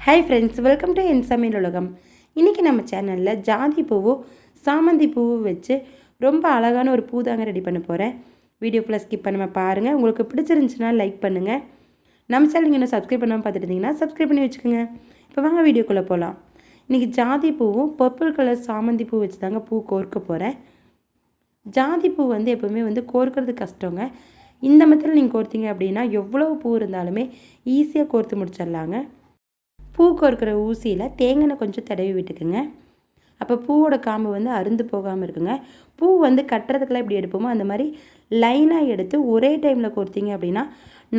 Hi friends, welcome to என் சமையல் உலகம். இன்றைக்கி நம்ம சேனலில் ஜாதி பூவும் சாமந்தி பூவும் வச்சு ரொம்ப அழகான ஒரு பூ தாங்க ரெடி பண்ண போகிறேன். வீடியோ ஃபுல்லாக ஸ்கிப் பண்ணாமல் பாருங்கள். உங்களுக்கு பிடிச்சிருந்துச்சுன்னா லைக் பண்ணுங்கள். நம்ம சேனல் நீங்கள் இன்னும் சப்ஸ்கிரைப் பண்ணாமல் பார்த்துட்டு இருந்தீங்கன்னா சப்ஸ்கிரைப் பண்ணி வச்சுக்கோங்க. இப்போ வாங்க வீடியோக்குள்ளே போகலாம். இன்றைக்கி ஜாதி பூவும் பர்பிள் கலர் சாமந்தி பூ வச்சு தாங்க பூ கோர்க்க போகிறேன். ஜாதி பூ எப்போவுமே கோர்க்கிறது கஷ்டங்க. இந்த மெத்தடில் நீங்கள் கோர்த்திங்க அப்படின்னா எவ்வளோ பூ இருந்தாலுமே ஈஸியாக கோர்த்து முடிச்சிடலாங்க. பூ கோர்க்கிற ஊசியில் தேங்காய் கொஞ்சம் தடவி விட்டுக்குங்க. அப்போ பூவோட காம்பு அருந்து போகாமல் இருக்குங்க. பூ கட்டுறதுக்கெல்லாம் எப்படி எடுப்போமோ அந்த மாதிரி லைனாக எடுத்து ஒரே டைமில் கோர்த்திங்க அப்படின்னா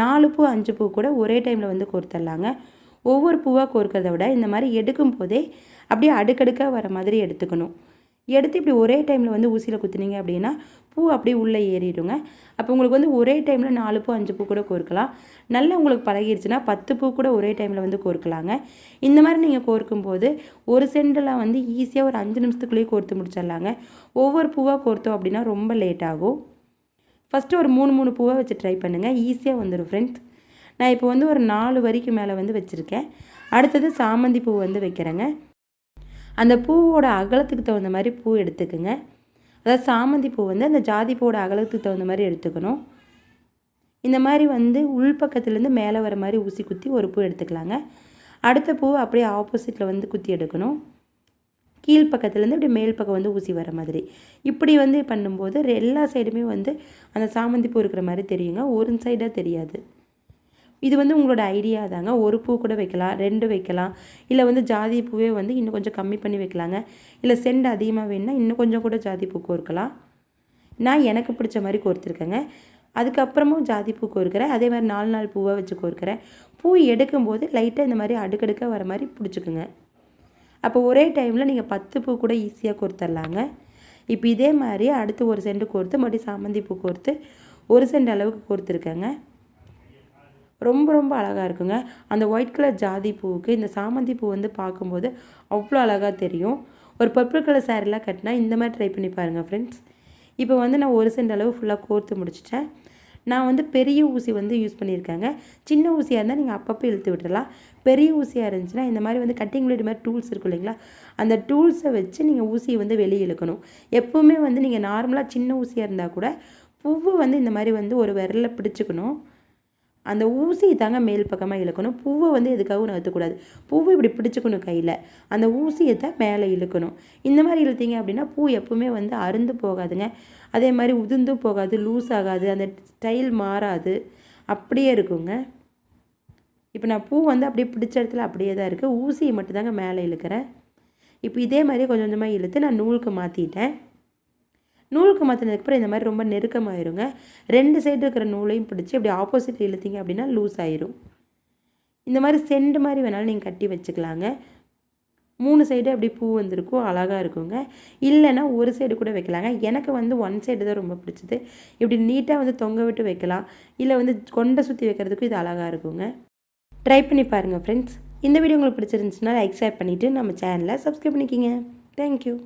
4 பூ 5 பூ கூட ஒரே டைமில் கோர்த்துடலாங்க. ஒவ்வொரு பூவாக கோர்க்கிறத விட இந்த மாதிரி எடுக்கும் போதே அப்படியே அடுக்கடுக்காக வர மாதிரி எடுத்துக்கணும். எடுத்து இப்படி ஒரே டைமில் ஊசியில் குத்துனீங்க அப்படின்னா பூ அப்படியே உள்ளே ஏறிடுங்க. அப்போ உங்களுக்கு ஒரே டைமில் 4 பூ 5 பூ கூட கோர்க்கலாம். நல்லா உங்களுக்கு பழகிடுச்சுன்னா 10 பூ கூட ஒரே டைமில் கோர்க்கலாங்க. இந்த மாதிரி நீங்கள் கோர்க்கும்போது ஒரு சென்டில் ஈஸியாக ஒரு 5 நிமிஷத்துக்குள்ளேயே கோர்த்து முடிச்சிடலாங்க. ஒவ்வொரு பூவாக கோர்த்தோம் அப்படின்னா ரொம்ப லேட் ஆகும். ஃபஸ்ட்டு ஒரு 3 பூவாக வச்சு ட்ரை பண்ணுங்கள். ஈஸியாக வந்துடும் ஃப்ரெண்ட்ஸ். நான் இப்போ ஒரு 4 வரிக்கு மேலே வச்சுருக்கேன். அடுத்தது சாமந்தி பூ வைக்கிறேங்க. அந்த பூவோட அகலத்துக்கு தகுந்த மாதிரி பூ எடுத்துக்குங்க. அதாவது சாமந்தி பூ அந்த ஜாதி பூவோட அகலத்துக்கு தகுந்த மாதிரி எடுத்துக்கணும். இந்த மாதிரி உள்பக்கத்துலேருந்து மேலே வர மாதிரி ஊசி குத்தி ஒரு பூ எடுத்துக்கலாங்க. அடுத்த பூ அப்படியே ஆப்போசிட்டில் குத்தி எடுக்கணும். கீழ்ப்பக்கத்துலேருந்து அப்படியே மேல் பக்கம் ஊசி வர மாதிரி இப்படி பண்ணும்போது எல்லா சைடுமே அந்த சாமந்தி பூ இருக்கிற மாதிரி தெரியுங்க. ஒரு சைடாக தெரியாது. இது உங்களோட ஐடியா தாங்க. ஒரு பூ கூட வைக்கலாம், 2 வைக்கலாம். இல்லை ஜாதி பூவே இன்னும் கொஞ்சம் கம்மி பண்ணி வைக்கலாங்க. இல்லை செண்டு அதிகமாக வேணுன்னா இன்னும் கொஞ்சம் கூட ஜாதி பூ கோர்க்கலாம். நான் எனக்கு பிடிச்ச மாதிரி கோர்த்துருக்கேங்க. அதுக்கப்புறமும் ஜாதி பூ கோர்க்கிறேன். அதே மாதிரி 4 பூவாக வச்சு கோர்க்கிறேன். பூ எடுக்கும்போது லைட்டாக இந்த மாதிரி அடுக்கடுக்காக வர மாதிரி பிடிச்சிக்குங்க. அப்போ ஒரே டைமில் நீங்கள் 10 பூ கூட ஈஸியாக கோர்த்துடலாங்க. இப்போ இதே மாதிரி அடுத்து ஒரு செண்டு கோர்த்து மறுபடியும் சாமந்தி பூ கோர்த்து 1 செண்டு அளவுக்கு கோர்த்துருக்கேங்க. ரொம்ப ரொம்ப அழகாக இருக்குங்க. அந்த ஒயிட் கலர் ஜாதி பூவுக்கு இந்த சாமந்தி பூ பார்க்கும்போது அவ்வளோ அழகாக தெரியும். ஒரு பர்பிள் கலர் சாரீலாம் கட்டினா இந்த மாதிரி ட்ரை பண்ணி பாருங்கள் ஃப்ரெண்ட்ஸ். இப்போ நான் 1 சென்ட் அளவு ஃபுல்லாக கோர்த்து முடிச்சிட்டேன். நான் பெரிய ஊசி யூஸ் பண்ணியிருக்கேங்க. சின்ன ஊசியாக இருந்தால் நீங்கள் அப்பப்போ இழுத்து விட்டுடலாம். பெரிய ஊசியாக இருந்துச்சுன்னா இந்த மாதிரி கட்டிங் பிளேட் மாதிரி டூல்ஸ் இருக்கும் இல்லைங்களா, அந்த டூல்ஸை வச்சு நீங்கள் ஊசியை வெளியே இழுக்கணும். எப்போவுமே நீங்கள் நார்மலாக சின்ன ஊசியாக இருந்தால் கூட பூவு இந்த மாதிரி ஒரு விரலில் பிடிச்சிக்கணும். அந்த ஊசி தாங்க மேல் பக்கமாக இழுக்கணும். பூவை எதுக்காகவும் நகர்த்தக்கூடாது. பூவை இப்படி பிடிச்சிக்கணும் கையில். அந்த ஊசியை தான் மேலே இழுக்கணும். இந்த மாதிரி இழுத்தீங்க அப்படின்னா பூ எப்பவுமே அருந்து போகாதுங்க. அதே மாதிரி உதிர்ந்தும் போகாது, லூஸ் ஆகாது, அந்த ஸ்டைல் மாறாது, அப்படியே இருக்குங்க. இப்போ நான் பூ அப்படியே பிடிச்ச இடத்துல அப்படியே தான் இருக்குது. ஊசியை மட்டும்தாங்க மேலே இழுக்கிறேன். இப்போ இதே மாதிரி கொஞ்சம் கொஞ்சமாக இழுத்து நான் நூலுக்கு மாற்றிட்டேன். நூலுக்கு மாற்றினதுக்கப்புறம் இந்த மாதிரி ரொம்ப நெருக்கமாயிருங்க. 2 சைடு இருக்கிற நூலையும் பிடிச்சி அப்படி ஆப்போசிட் இழுத்தீங்க அப்படின்னா லூஸ் ஆயிரும். இந்த மாதிரி செண்டு மாதிரி வேணாலும் நீங்கள் கட்டி வச்சுக்கலாங்க. 3 சைடு அப்படி பூ வந்திருக்கும், அழகாக இருக்குங்க. இல்லைன்னா ஒரு சைடு கூட வைக்கலாங்க. எனக்கு 1 சைடு தான் ரொம்ப பிடிச்சது. இப்படி நீட்டாக தொங்க விட்டு வைக்கலாம். இல்லை கொண்டை சுற்றி வைக்கிறதுக்கும் இது அழகாக இருக்குங்க. ட்ரை பண்ணி பாருங்கள் ஃப்ரெண்ட்ஸ். இந்த வீடியோ உங்களுக்கு பிடிச்சிருந்துச்சுன்னா லைக் ஷேர் பண்ணிவிட்டு நம்ம சேனலை சப்ஸ்கிரைப் பண்ணிக்கிங்க. தேங்க்யூ.